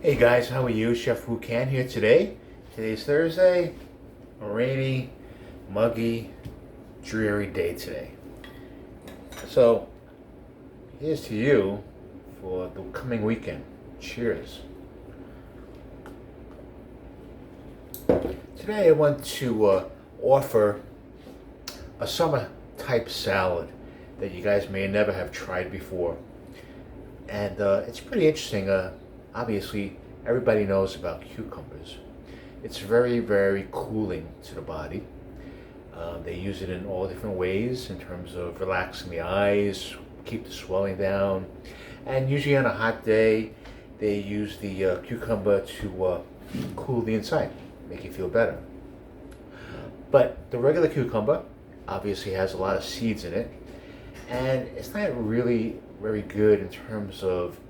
Hey guys, how are you? Chef Wu Can here today. Today's Thursday, a rainy, muggy, dreary day today. So, here's to you for the coming weekend. Cheers. Today I want to offer a summer type salad that you guys may never have tried before. And it's pretty interesting. Obviously, everybody knows about cucumbers. It's very, very cooling to the body. They use it in all different ways in terms of relaxing the eyes, keep the swelling down, and usually on a hot day, they use the cucumber to cool the inside, make you feel better. But the regular cucumber obviously has a lot of seeds in it, and it's not really very good in terms of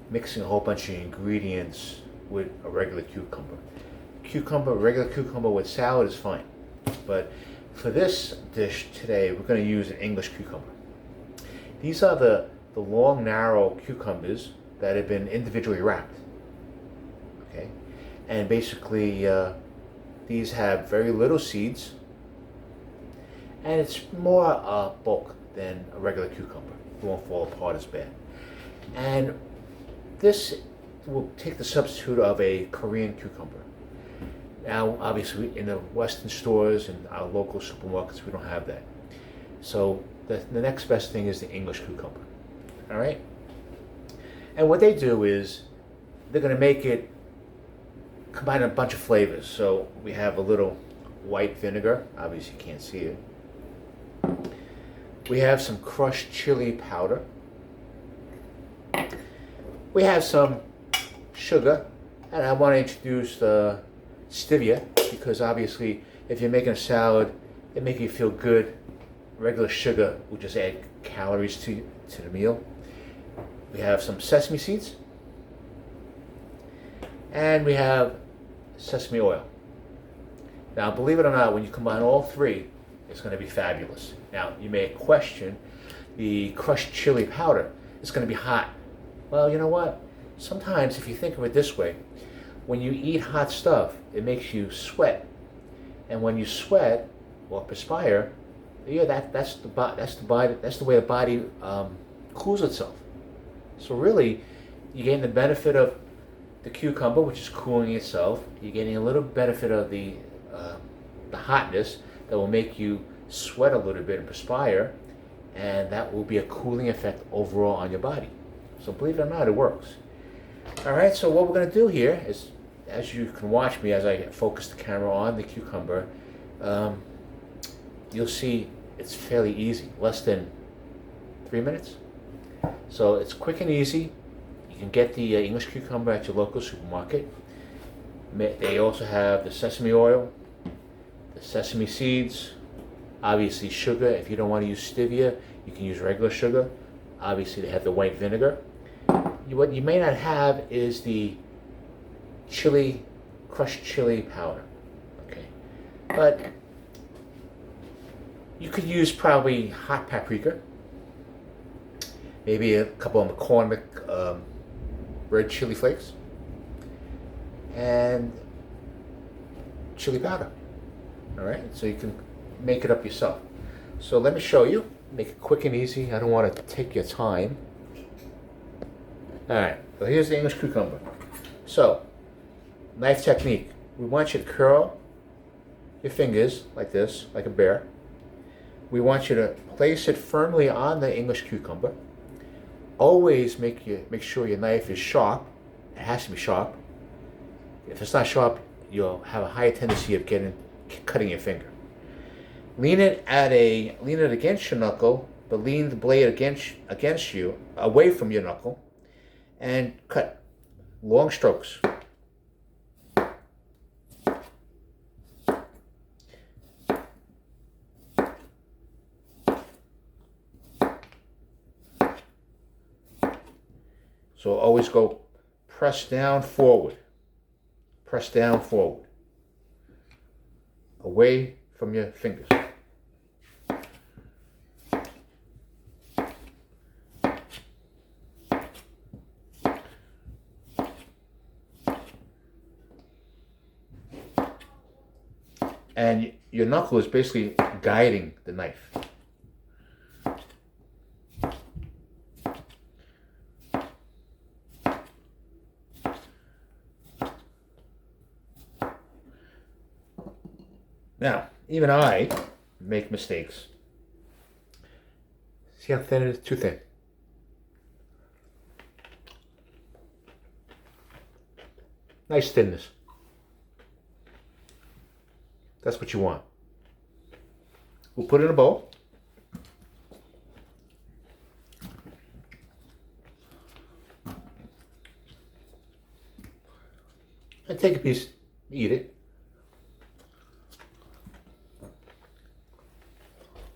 mixing a whole bunch of ingredients with a regular cucumber. Regular cucumber with salad is fine. But for this dish today, we're going to use an English cucumber. These are the long, narrow cucumbers that have been individually wrapped. Okay? And basically, these have very little seeds, and it's more bulk than a regular cucumber. It won't fall apart as bad. And this will take the substitute of a Korean cucumber. Now, obviously, in the Western stores and our local supermarkets, we don't have that. So the next best thing is the English cucumber. All right? And what they do is they're going to make it combine a bunch of flavors. So we have a little white vinegar. Obviously, you can't see it. We have some crushed chili powder. We have some sugar, and I want to introduce the stevia because obviously if you're making a salad, it makes you feel good. Regular sugar will just add calories to the meal. We have some sesame seeds, and we have sesame oil. Now, believe it or not, when you combine all three, it's going to be fabulous. Now, you may question the crushed chili powder. It's going to be hot. Well, you know what? Sometimes, if you think of it this way, when you eat hot stuff, it makes you sweat, and when you sweat or perspire, yeah, that's the way the body cools itself. So really, you're getting the benefit of the cucumber, which is cooling itself. You're getting a little benefit of the hotness that will make you sweat a little bit and perspire, and that will be a cooling effect overall on your body. So believe it or not, it works. All right, so what we're going to do here is, as you can watch me as I focus the camera on the cucumber, you'll see it's fairly easy, less than 3 minutes. So it's quick and easy. You can get the English cucumber at your local supermarket. They also have the sesame oil, the sesame seeds, obviously sugar. If you don't want to use stevia, you can use regular sugar. Obviously, they have the white vinegar. What you may not have is the crushed chili powder. Okay, but you could use probably hot paprika, maybe a couple of McCormick red chili flakes, and chili powder. All right, so you can make it up yourself. So let me show you. Make it quick and easy. I don't want to take your time. All right, so here's the English cucumber. So, knife technique. We want you to curl your fingers like this, like a bear. We want you to place it firmly on the English cucumber. Always make sure your knife is sharp. It has to be sharp. If it's not sharp, you'll have a higher tendency of cutting your finger. Lean it against your knuckle, but lean the blade against you, away from your knuckle, and cut long strokes. So always go press down forward, away from your fingers. and your knuckle is basically guiding the knife. Now, even I make mistakes. See how thin it is? Too thin. Nice thinness. That's what you want. We'll put it in a bowl. And take a piece, eat it.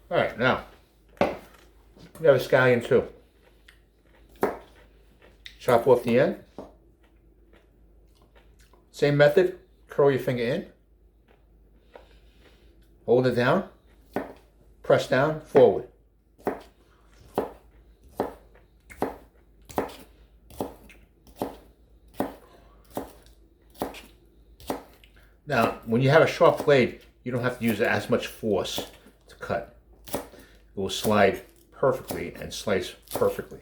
All right, now, we have a scallion too. Chop off the end. Same method, curl your finger in. Hold it down, press down, forward. Now, when you have a sharp blade, you don't have to use as much force to cut. It will slide perfectly and slice perfectly.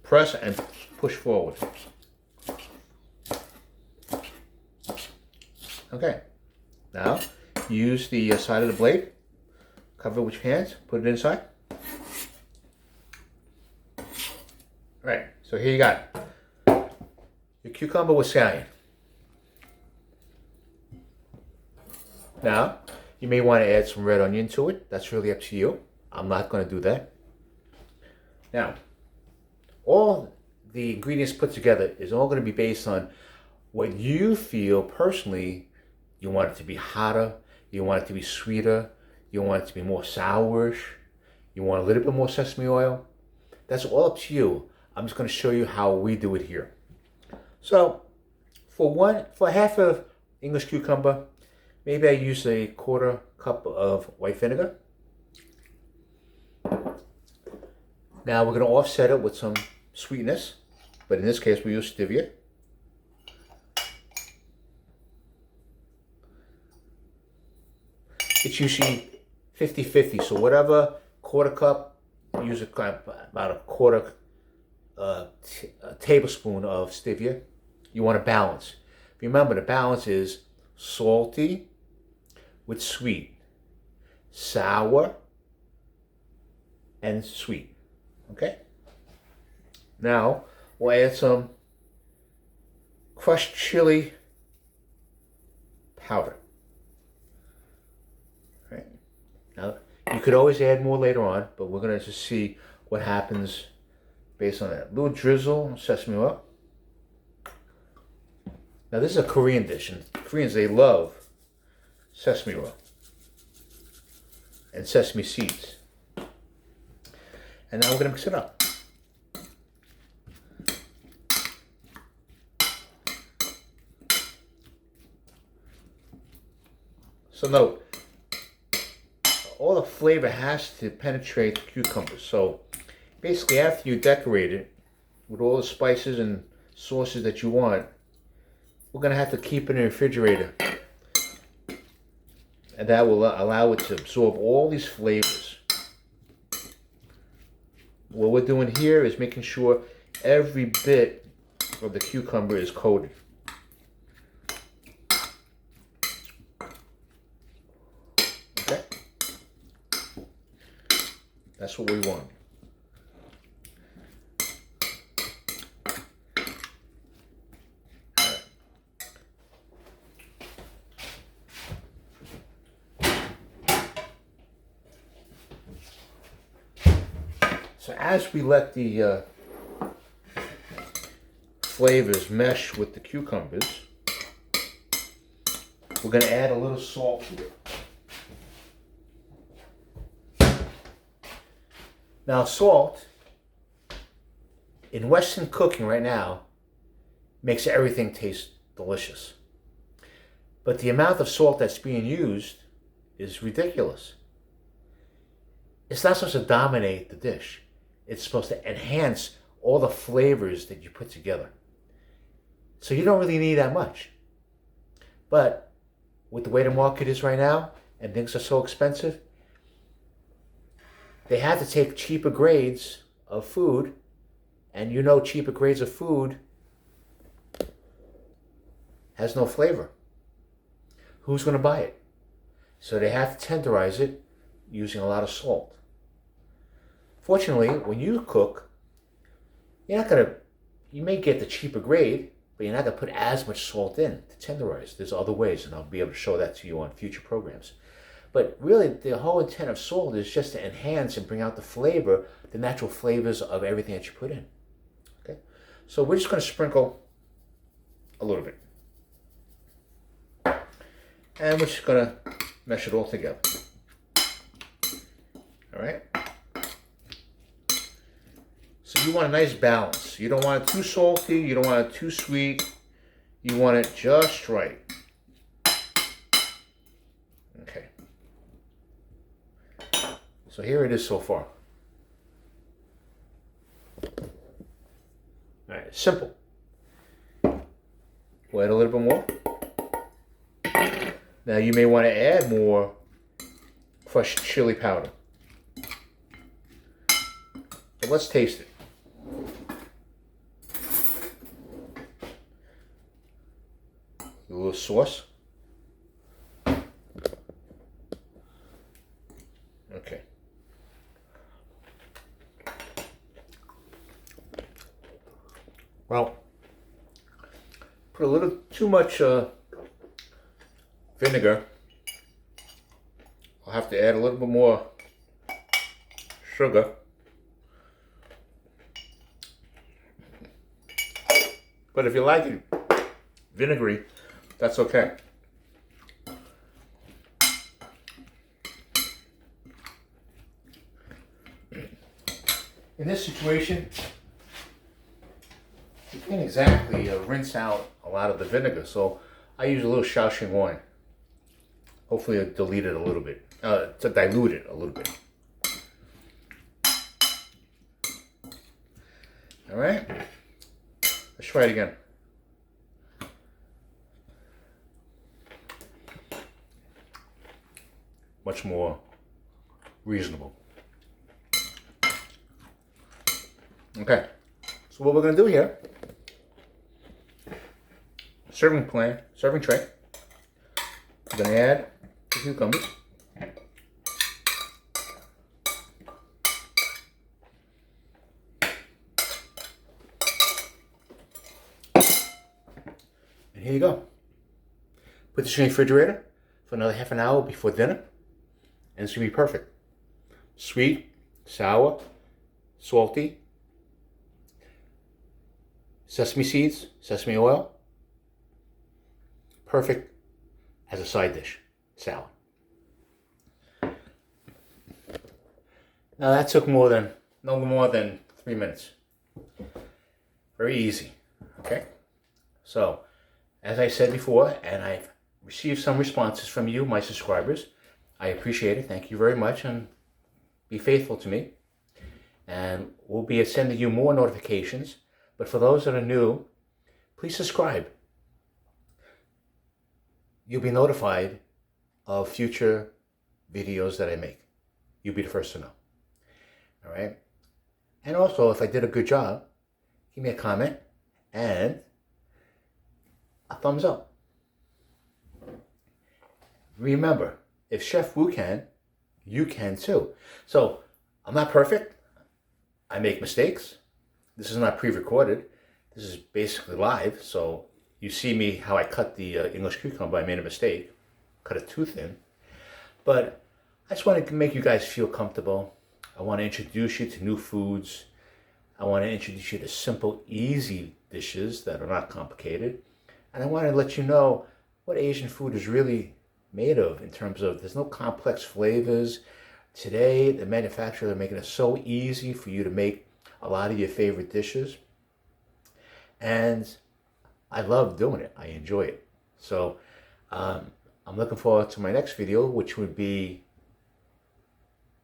Press and push forward. Okay. Now, use the side of the blade, cover it with your hands, put it inside. All right, so here you got your cucumber with scallion. Now, you may want to add some red onion to it. That's really up to you. I'm not going to do that. Now, all the ingredients put together is all going to be based on what you feel personally. You want it to be hotter, you want it to be sweeter, you want it to be more sourish, you want a little bit more sesame oil. That's all up to you. I'm just going to show you how we do it here. So, for half of English cucumber, maybe I use a 1/4 cup of white vinegar. Now we're going to offset it with some sweetness, but in this case we use stevia. It's usually 50-50, so whatever 1/4 cup, use about a 1/4 tablespoon of stevia. You want to balance. Remember, the balance is salty with sweet, sour and sweet. Okay? Now, we'll add some crushed chili powder. Right? Now, you could always add more later on, but we're going to just see what happens based on that. A little drizzle of sesame oil. Now, this is a Korean dish, and Koreans, they love sesame oil and sesame seeds. And now we're going to mix it up. So note, all the flavor has to penetrate the cucumber. So basically, after you decorate it with all the spices and sauces that you want, we're going to have to keep it in the refrigerator. And that will allow it to absorb all these flavors. What we're doing here is making sure every bit of the cucumber is coated. Okay? That's what we want. So as we let the flavors mesh with the cucumbers, we're going to add a little salt to it. Now, salt in Western cooking right now makes everything taste delicious. But the amount of salt that's being used is ridiculous. It's not supposed to dominate the dish. It's supposed to enhance all the flavors that you put together. So you don't really need that much. But with the way the market is right now and things are so expensive, they had to take cheaper grades of food, and you know cheaper grades of food has no flavor. Who's going to buy it? So they have to tenderize it using a lot of salt. Fortunately, when you cook, you may get the cheaper grade, but you're not going to put as much salt in to tenderize. There's other ways, and I'll be able to show that to you on future programs. But really, the whole intent of salt is just to enhance and bring out the flavor, the natural flavors of everything that you put in. Okay? So we're just going to sprinkle a little bit. And we're just going to mesh it all together. All right? So you want a nice balance. You don't want it too salty. You don't want it too sweet. You want it just right. Okay. So here it is so far. All right, simple. We'll add a little bit more. Now you may want to add more crushed chili powder. So let's taste it. A little sauce. Okay. Well, put a little too much vinegar. I'll have to add a little bit more sugar. But if you like it vinegary, that's okay. In this situation, you can't exactly rinse out a lot of the vinegar, so I use a little Shaoxing wine. Hopefully it'll dilute it a little bit, to dilute it a little bit. All right, let's try it again. Much more reasonable. Okay, so what we're going to do here, serving tray. I'm going to add the cucumbers. And here you go. Put this in the refrigerator for another half an hour before dinner, and it's going to be perfect. Sweet, sour, salty, sesame seeds, sesame oil. Perfect as a side dish, salad. Now that took no more than 3 minutes. Very easy, okay? So, as I said before, and I've received some responses from you, my subscribers. I appreciate it. Thank you very much, and be faithful to me. And we'll be sending you more notifications. But for those that are new, please subscribe. You'll be notified of future videos that I make. You'll be the first to know. All right? And also, if I did a good job, give me a comment and a thumbs up. Remember, if Chef Wu can, you can too. So, I'm not perfect. I make mistakes. This is not pre-recorded. This is basically live. So, you see me how I cut the English cucumber. I made a mistake. Cut it too thin. But I just want to make you guys feel comfortable. I want to introduce you to new foods. I want to introduce you to simple, easy dishes that are not complicated. And I want to let you know what Asian food is really made of in terms of there's no complex flavors. Today, the manufacturers are making it so easy for you to make a lot of your favorite dishes. And I love doing it. I enjoy it. So I'm looking forward to my next video, which would be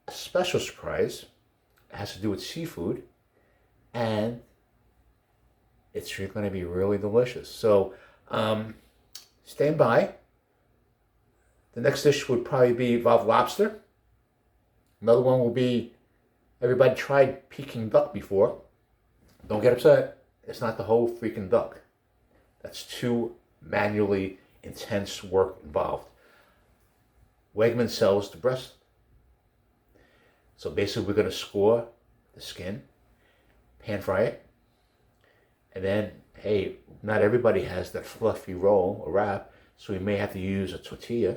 a special surprise. It has to do with seafood. And it's going to be really delicious. So stand by. The next dish would probably be involve lobster. Another one will be, everybody tried Peking duck before. Don't get upset. It's not the whole freaking duck. That's too manually intense work involved. Wegman sells the breast. So basically we're going to score the skin, pan fry it, and then, hey, not everybody has that fluffy roll or wrap, so we may have to use a tortilla.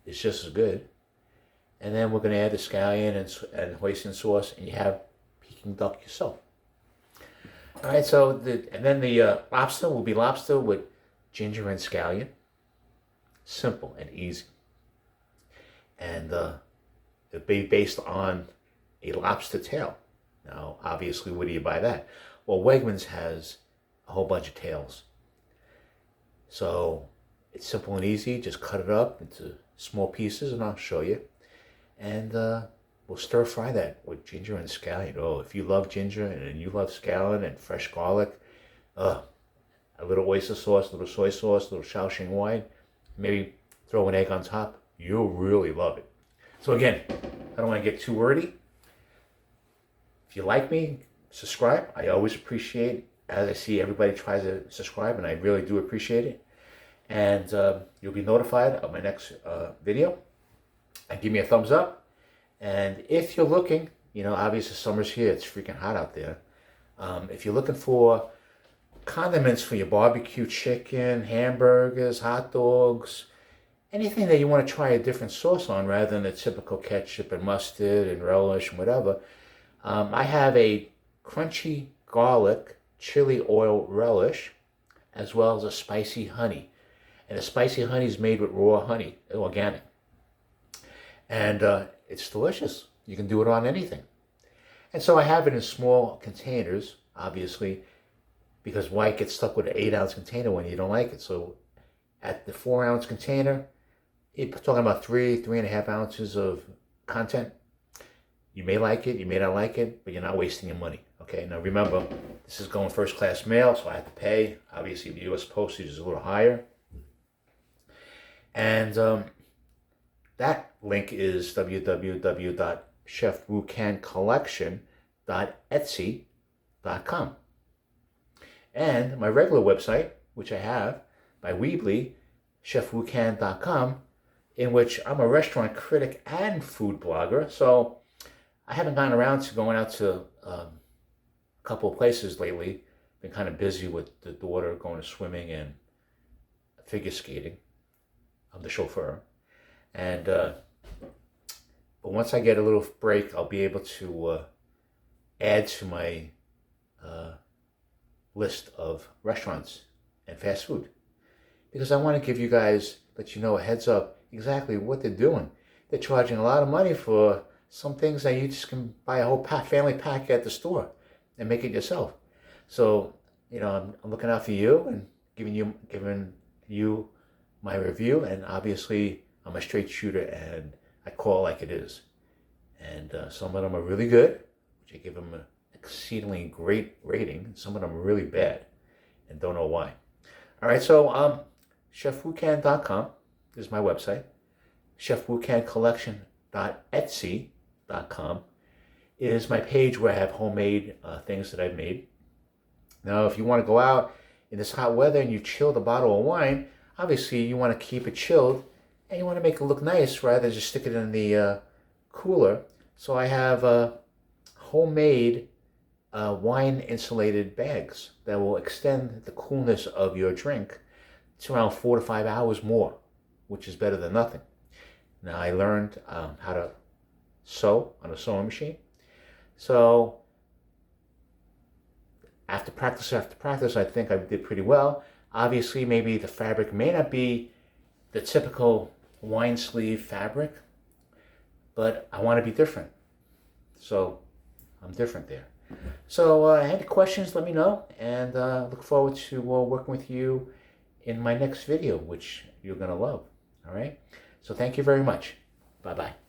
It's just as good. And then we're going to add the scallion and hoisin sauce, and you have Peking duck yourself. All right, so the lobster will be lobster with ginger and scallion. Simple and easy. And it'll be based on a lobster tail. Now, obviously, where do you buy that? Well, Wegmans has a whole bunch of tails. So it's simple and easy. Just cut it up into small pieces, and I'll show you. And we'll stir fry that with ginger and scallion. Oh, if you love ginger and you love scallion and fresh garlic, a little oyster sauce, a little soy sauce, a little Shaoxing wine, maybe throw an egg on top. You'll really love it. So again, I don't want to get too wordy. If you like me, subscribe. I always appreciate it. As I see everybody tries to subscribe, and I really do appreciate it. And you'll be notified of my next video. And give me a thumbs up. And if you're looking, obviously summer's here. It's freaking hot out there. If you're looking for condiments for your barbecue chicken, hamburgers, hot dogs, anything that you want to try a different sauce on rather than the typical ketchup and mustard and relish and whatever, I have a crunchy garlic chili oil relish as well as a spicy honey. And the spicy honey is made with raw honey, organic. And it's delicious. You can do it on anything. And so I have it in small containers, obviously, because why get stuck with an 8-ounce container when you don't like it? So at the 4-ounce container, you're talking about 3.5 ounces of content. You may like it, you may not like it, but you're not wasting your money. Okay, now remember, this is going first class mail, so I have to pay. Obviously, the U.S. postage is a little higher. And that link is www.chefwucancollection.etsy.com. And my regular website, which I have, by Weebly, chefwucan.com, in which I'm a restaurant critic and food blogger. So I haven't gotten around to going out to a couple of places lately. Been kind of busy with the daughter going to swimming and figure skating. I'm the chauffeur. And but once I get a little break, I'll be able to add to my list of restaurants and fast food, because I want to give you guys, let you know, a heads up exactly what they're doing. They're charging a lot of money for some things that you just can buy a whole family pack at the store and make it yourself. So I'm looking out for you and giving you my review, and obviously I'm a straight shooter and I call like it is. And some of them are really good, which I give them an exceedingly great rating. Some of them are really bad and don't know why. All right, so chefwucan.com is my website. chefwucancollection.etsy.com is my page where I have homemade things that I've made. Now, if you want to go out in this hot weather and you chill the bottle of wine, obviously you want to keep it chilled and you want to make it look nice rather than just stick it in the cooler. So I have homemade wine insulated bags that will extend the coolness of your drink to around 4 to 5 hours more, which is better than nothing. Now, I learned how to sew on a sewing machine. So after practice, I think I did pretty well. Obviously, maybe the fabric may not be the typical wine sleeve fabric, but I want to be different. So I'm different there. So any questions, let me know, and look forward to working with you in my next video, which you're going to love. All right? So thank you very much. Bye-bye.